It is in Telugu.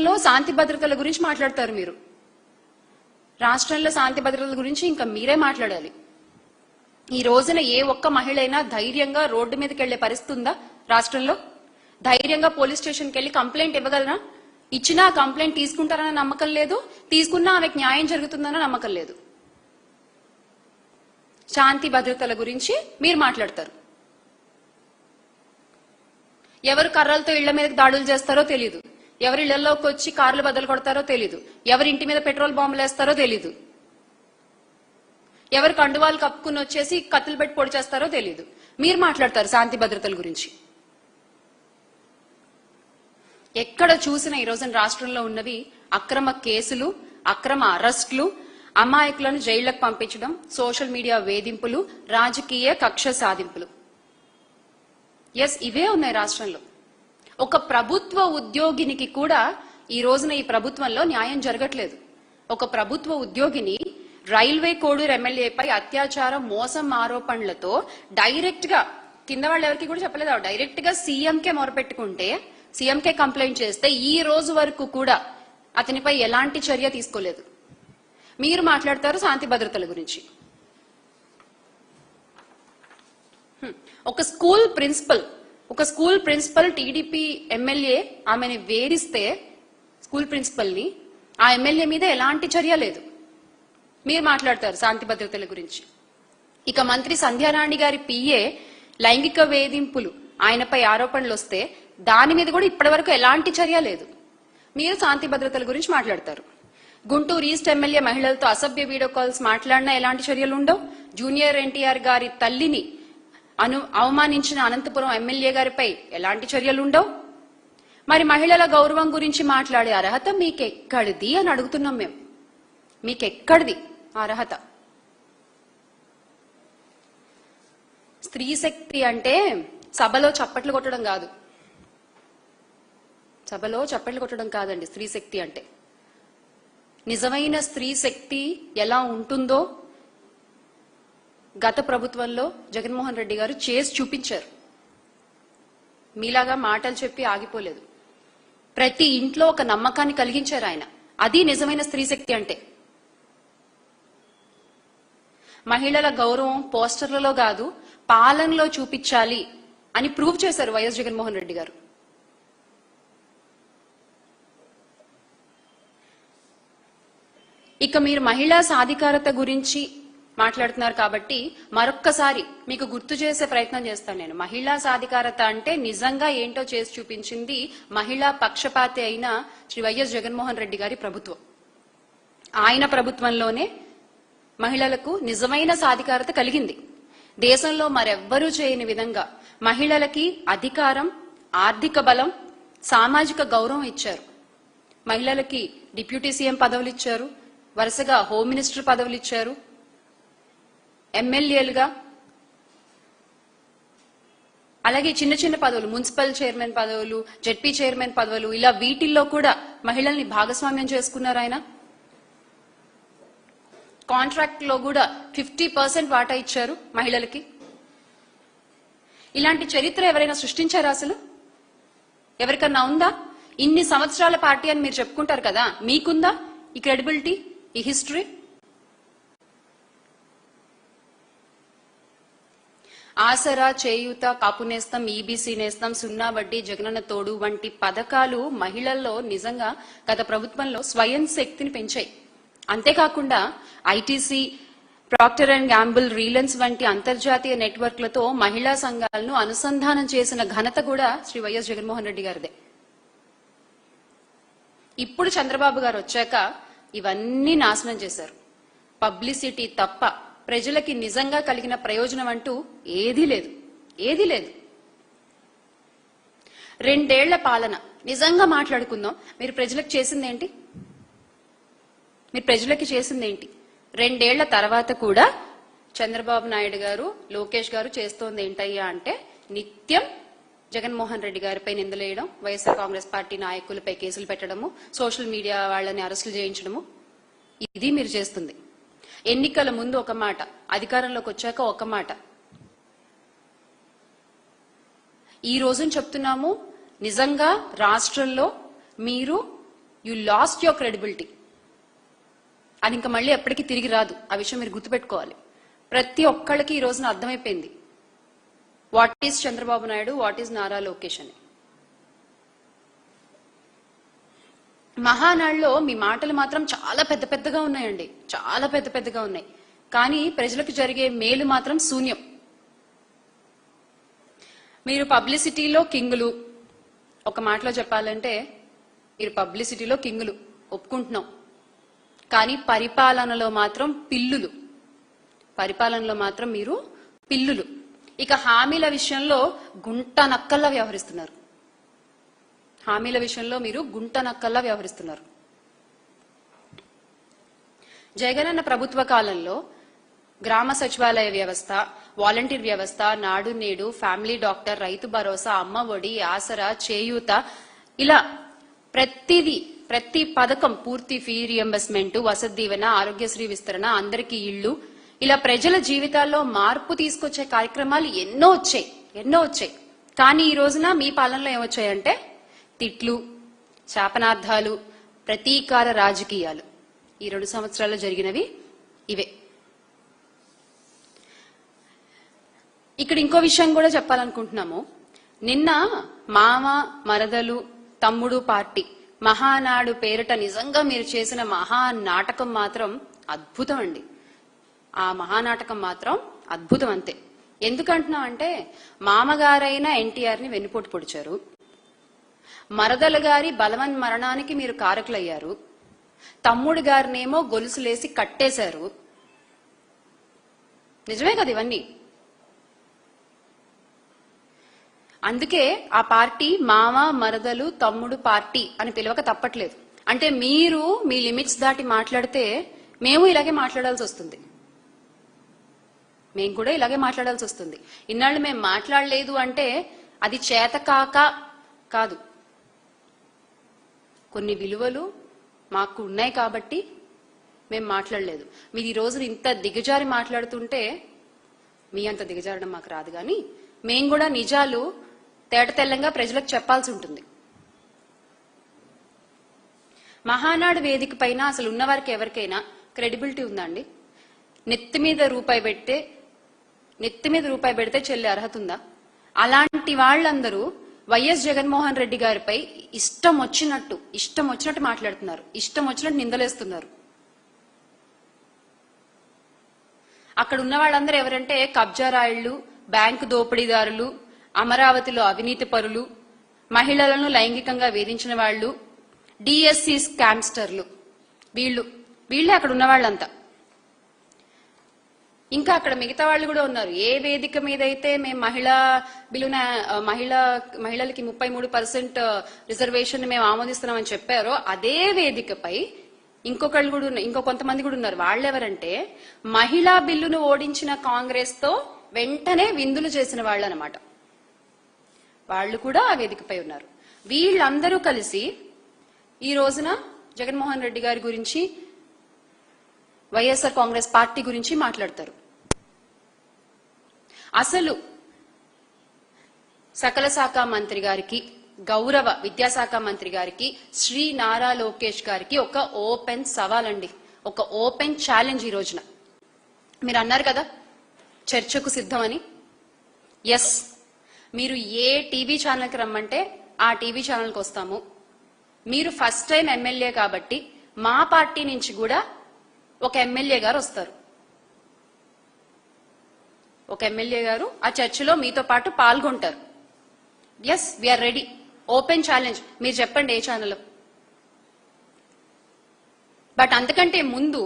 రాష్ట్రంలో శాంతి భద్రతల గురించి మాట్లాడతారు మీరు. రాష్ట్రంలో శాంతి భద్రతల గురించి ఇంకా మీరే మాట్లాడాలి. ఈ రోజున ఏ ఒక్క మహిళ అయినా ధైర్యంగా రోడ్డు మీదకి వెళ్లే పరిస్థితి ఉందా రాష్ట్రంలో? ధైర్యంగా పోలీస్ స్టేషన్కి వెళ్లి కంప్లైంట్ ఇవ్వగలరా? ఇచ్చినా కంప్లైంట్ తీసుకుంటారన్న నమ్మకం లేదు, తీసుకున్నా ఆమెకు న్యాయం జరుగుతుందన్న నమ్మకం లేదు. శాంతి భద్రతల గురించి మీరు మాట్లాడతారు. ఎవరు కర్రలతో ఇళ్ల మీదకి దాడులు చేస్తారో తెలీదు, ఎవరి ఇళ్లలోకి వచ్చి కార్లు బద్దలు కొడతారో తెలీదు, ఎవరి ఇంటి మీద పెట్రోల్ బాంబులు వేస్తారో తెలీదు, ఎవరు కండువాలు కప్పుకుని వచ్చేసి కత్తులు పెట్టి పొడి చేస్తారో తెలీదు. మీరు మాట్లాడతారు శాంతి భద్రతల గురించి. ఎక్కడ చూసినా ఈ రోజున రాష్ట్రంలో ఉన్నవి అక్రమ కేసులు, అక్రమ అరెస్టులు, అమాయకులను జైళ్లకు పంపించడం, సోషల్ మీడియా వేధింపులు, రాజకీయ కక్ష సాధింపులు. ఎస్, ఇవే ఉన్నాయి రాష్ట్రంలో. ఒక ప్రభుత్వ ఉద్యోగినికి కూడా ఈ రోజున ఈ ప్రభుత్వంలో న్యాయం జరగట్లేదు. ఒక ప్రభుత్వ ఉద్యోగిని రైల్వే కోడూరు ఎమ్మెల్యేపై అత్యాచారం, మోసం ఆరోపణలతో డైరెక్ట్ గా కింద వాళ్ళు ఎవరికి కూడా చెప్పలేదు, డైరెక్ట్ గా సీఎంకే మొరపెట్టుకుంటే, సీఎంకే కంప్లైంట్ చేస్తే ఈ రోజు వరకు కూడా అతనిపై ఎలాంటి చర్య తీసుకోలేదు. మీరు మాట్లాడతారు శాంతి భద్రతల గురించి. ఒక స్కూల్ ప్రిన్సిపల్ టీడీపీ ఎమ్మెల్యే ఆమెని వేధిస్తే స్కూల్ ప్రిన్సిపల్ ని, ఆ ఎమ్మెల్యే మీద ఎలాంటి చర్య లేదు. మీరు మాట్లాడతారు శాంతి భద్రతల గురించి. ఇక మంత్రి సంధ్యారాణి గారి పిఏ లైంగిక వేధింపులు, ఆయనపై ఆరోపణలు వస్తే దాని మీద కూడా ఇప్పటి వరకు ఎలాంటి చర్య లేదు. మీరు శాంతి భద్రతల గురించి మాట్లాడతారు. గుంటూరు ఈస్ట్ ఎమ్మెల్యే మహిళలతో అసభ్య వీడియో కాల్స్ మాట్లాడినా ఎలాంటి చర్యలు ఉండవు. జూనియర్ ఎన్టీఆర్ గారి తల్లిని అవమానించిన అనంతపురం ఎమ్మెల్యే గారిపై ఎలాంటి చర్యలు ఉండవు. మరి మహిళల గౌరవం గురించి మాట్లాడే అర్హత మీకెక్కడిది అని అడుగుతున్నాం మేము. మీకెక్కడిది అర్హత? స్త్రీ శక్తి అంటే సభలో చప్పట్లు కొట్టడం కాదు, కాదండి స్త్రీ శక్తి అంటే. నిజమైన స్త్రీ శక్తి ఎలా ఉంటుందో గత ప్రభుత్వంలో జగన్మోహన్ రెడ్డి గారు చేసి చూపించారు. మీలాగా మాటలు చెప్పి ఆగిపోలేదు. ప్రతి ఇంట్లో ఒక నమ్మకాన్ని కలిగించారు ఆయన. అది నిజమైన స్త్రీ శక్తి అంటే. మహిళల గౌరవం పోస్టర్లలో కాదు, పాలనలో చూపించాలి అని ప్రూవ్ చేశారు వైఎస్ జగన్మోహన్ రెడ్డి గారు. ఇక మీరు మహిళా సాధికారత గురించి మాట్లాడుతున్నారు కాబట్టి మరొక్కసారి మీకు గుర్తు చేసే ప్రయత్నం చేస్తాను నేను. మహిళా సాధికారత అంటే నిజంగా ఏంటో చేసి చూపించింది మహిళా పక్షపాతి అయిన శ్రీ వైఎస్ జగన్మోహన్ రెడ్డి గారి ప్రభుత్వం. ఆయన ప్రభుత్వంలోనే మహిళలకు నిజమైన సాధికారత కలిగింది. దేశంలో మరెవ్వరూ చేయని విధంగా మహిళలకి అధికారం, ఆర్థిక బలం, సామాజిక గౌరవం ఇచ్చారు. మహిళలకి డిప్యూటీ సీఎం పదవులు ఇచ్చారు, వరుసగా హోమ్ మినిస్టర్ పదవులు ఇచ్చారు, ఎమ్మెల్యేలుగా, అలాగే చిన్న చిన్న పదవులు, మున్సిపల్ చైర్మన్ పదవులు, జెడ్పీ చైర్మన్ పదవులు, ఇలా వీటిల్లో కూడా మహిళల్ని భాగస్వామ్యం చేసుకున్నారు ఆయన. కాంట్రాక్ట్ లో కూడా 50% వాటా ఇచ్చారు మహిళలకి. ఇలాంటి చరిత్ర ఎవరైనా సృష్టించారా? అసలు ఎవరికన్నా ఉందా? ఇన్ని సంవత్సరాల పార్టీ అని మీరు చెప్పుకుంటారు కదా, మీకుందా ఈ క్రెడిబిలిటీ, ఈ హిస్టరీ? ఆసరా, చేయూత, కాపు నేస్తం, ఈబీసీ నేస్తం, సున్నా వడ్డీ, జగనన్న తోడు వంటి పథకాలు మహిళల్లో నిజంగా గత ప్రభుత్వంలో స్వయం శక్తిని పెంచాయి. అంతేకాకుండా ITC, Procter and Gamble, Reliance వంటి అంతర్జాతీయ నెట్వర్క్లతో మహిళా సంఘాలను అనుసంధానం చేసిన ఘనత కూడా శ్రీ వైఎస్ జగన్మోహన్ రెడ్డి గారిదే. ఇప్పుడు చంద్రబాబు గారు వచ్చాక ఇవన్నీ నాశనం చేశారు. పబ్లిసిటీ తప్ప ప్రజలకి నిజంగా కలిగిన ప్రయోజనం అంటూ ఏదీ లేదు. 2 ఏళ్ల పాలన నిజంగా మాట్లాడుకుందాం. మీరు ప్రజలకు చేసిందేంటి? 2 ఏళ్ల తర్వాత కూడా చంద్రబాబు నాయుడు గారు, లోకేష్ గారు చేస్తోంది ఏంటయ్యా అంటే నిత్యం జగన్మోహన్ రెడ్డి గారిపై నిందలేయడం, వైఎస్ఆర్ కాంగ్రెస్ పార్టీ నాయకులపై కేసులు పెట్టడము, సోషల్ మీడియా వాళ్ళని అరెస్టులు చేయించడము. ఇది మీరు చేస్తుంది. ఎన్నికల ముందు ఒక మాట, అధికారంలోకి వచ్చాక ఒక మాట. ఈ రోజున చెప్తున్నాము, నిజంగా రాష్ట్రంలో మీరు యు లాస్ట్ యువర్ క్రెడిబిలిటీ. అది ఇంకా మళ్ళీ ఎప్పటికీ తిరిగి రాదు. ఆ విషయం మీరు గుర్తుపెట్టుకోవాలి. ప్రతి ఒక్కళ్ళకి ఈ రోజున అర్థమైపోయింది what is Chandrababu Naidu, what is Nara Lokesh అని. మహానాడులో మీ మాటలు మాత్రం చాలా పెద్ద పెద్దగా ఉన్నాయండి, చాలా పెద్ద పెద్దగా ఉన్నాయి. కానీ ప్రజలకు జరిగే మేలు మాత్రం శూన్యం. మీరు పబ్లిసిటీలో కింగులు, ఒక మాటలో చెప్పాలంటే మీరు పబ్లిసిటీలో కింగులు ఒప్పుకుంటున్నాం, కానీ పరిపాలనలో మాత్రం పిల్లులు. పరిపాలనలో మాత్రం మీరు పిల్లులు. ఇక హామీల విషయంలో గుంట నక్కల్లా వ్యవహరిస్తున్నారు. హామీల విషయంలో మీరు గుంట నక్కల్లా వ్యవహరిస్తున్నారు. జగనన్న ప్రభుత్వ కాలంలో గ్రామ సచివాలయ వ్యవస్థ, వాలంటీర్ వ్యవస్థ, నాడు నేడు, ఫ్యామిలీ డాక్టర్, రైతు భరోసా, అమ్మ ఒడి, ఆసరా, చేయూత, ఇలా ప్రతి పథకం, పూర్తి ఫీ రియంబర్స్మెంట్, వసతి దీవెన, ఆరోగ్యశ్రీ విస్తరణ, అందరికీ ఇళ్లు, ఇలా ప్రజల జీవితాల్లో మార్పు తీసుకొచ్చే కార్యక్రమాలు ఎన్నో వచ్చాయి. కానీ ఈ రోజున మీ పాలనలో ఏమొచ్చాయంటే తిట్లు, శాపనార్థాలు, ప్రతీకార రాజకీయాలు. ఈ 2 సంవత్సరాల్లో జరిగినవి ఇవే. ఇక్కడ ఇంకో విషయం కూడా చెప్పాలనుకుంటున్నాము. నిన్న మామ, మరదలు, తమ్ముడు పార్టీ మహానాడు పేరిట నిజంగా మీరు చేసిన మహానాటకం మాత్రం అద్భుతం అండి. ఆ మహానాటకం మాత్రం అద్భుతం అంతే. ఎందుకంటున్నాం అంటే మామగారైన ఎన్టీఆర్ ని వెన్నుపోటు పొడిచారు, మరదలు గారి బలవన్ మరణానికి మీరు కారకులయ్యారు, తమ్ముడు గారినేమో గొలుసులేసి కట్టేశారు. నిజమే కదా ఇవన్నీ? అందుకే ఆ పార్టీ మామ, మరదలు, తమ్ముడు పార్టీ అని పిలవక తప్పట్లేదు. అంటే మీరు మీ లిమిట్స్ దాటి మాట్లాడితే మేము ఇలాగే మాట్లాడాల్సి వస్తుంది. మేము కూడా ఇలాగే మాట్లాడాల్సి వస్తుంది. ఇన్నాళ్ళు మేము మాట్లాడలేదు అంటే అది చేతకాక కాదు, కొన్ని విలువలు మాకు ఉన్నాయి కాబట్టి మేము మాట్లాడలేదు. మీరు ఈ రోజు ఇంత దిగజారి మాట్లాడుతుంటే మీ అంత దిగజారడం మాకు రాదు, కానీ మేము కూడా నిజాలు తేట తెల్లంగా ప్రజలకు చెప్పాల్సి ఉంటుంది. మహానాడు వేదిక పైన అసలు ఉన్నవారికి ఎవరికైనా క్రెడిబిలిటీ ఉందండి? నెత్తి మీద రూపాయి పెడితే చెల్లి అర్హత ఉందా? అలాంటి వాళ్ళందరూ వైఎస్ జగన్మోహన్ రెడ్డి గారిపై ఇష్టం వచ్చినట్టు మాట్లాడుతున్నారు, ఇష్టం వచ్చినట్టు నిందలేస్తున్నారు. అక్కడ ఉన్న వాళ్ళందరూ ఎవరంటే కబ్జా రాయిళ్లు, బ్యాంకు దోపిడీదారులు, అమరావతిలో అవినీతి పరులు, మహిళలను లైంగికంగా వేధించిన వాళ్ళు, డిఎస్సి స్కామ్స్టర్లు, వీళ్ళే అక్కడ ఉన్న వాళ్ళంతా. ఇంకా అక్కడ మిగతా వాళ్ళు కూడా ఉన్నారు. ఏ వేదిక మీద అయితే మేము మహిళలకి 33% రిజర్వేషన్ మేము ఆమోదిస్తున్నామని చెప్పారో అదే వేదికపై ఇంకో కొంతమంది కూడా ఉన్నారు. వాళ్ళెవరంటే మహిళా బిల్లును ఓడించిన కాంగ్రెస్ తో వెంటనే విందులు చేసిన వాళ్ళు అన్నమాట. వాళ్ళు కూడా ఆ వేదికపై ఉన్నారు. వీళ్ళందరూ కలిసి ఈ రోజున జగన్మోహన్ రెడ్డి గారి గురించి, వైఎస్ఆర్ కాంగ్రెస్ పార్టీ గురించి మాట్లాడతారు. అసలు సకల శాఖ మంత్రి గారికి, గౌరవ విద్యాశాఖ మంత్రి గారికి, శ్రీ నారా లోకేష్ గారికి ఒక ఓపెన్ సవాల్ అండి, ఒక ఓపెన్ ఛాలెంజ్. ఈ రోజున మీరు అన్నారు కదా చర్చకు సిద్ధమని. ఎస్, మీరు ఏ టీవీ ఛానల్కి రమ్మంటే ఆ టీవీ ఛానల్కి వస్తాము. మీరు ఫస్ట్ టైం ఎమ్మెల్యే కాబట్టి మా పార్టీ నుంచి కూడా ఒక ఎమ్మెల్యే గారు వస్తారు. ఒక ఎమ్మెల్యే గారు ఆ చర్చలో మీతో పాటు పాల్గొంటారు. Yes, we're ready. Open challenge. మీరు చెప్పండి ఏ ఛానల్. బట్ అంతకంటే ముందు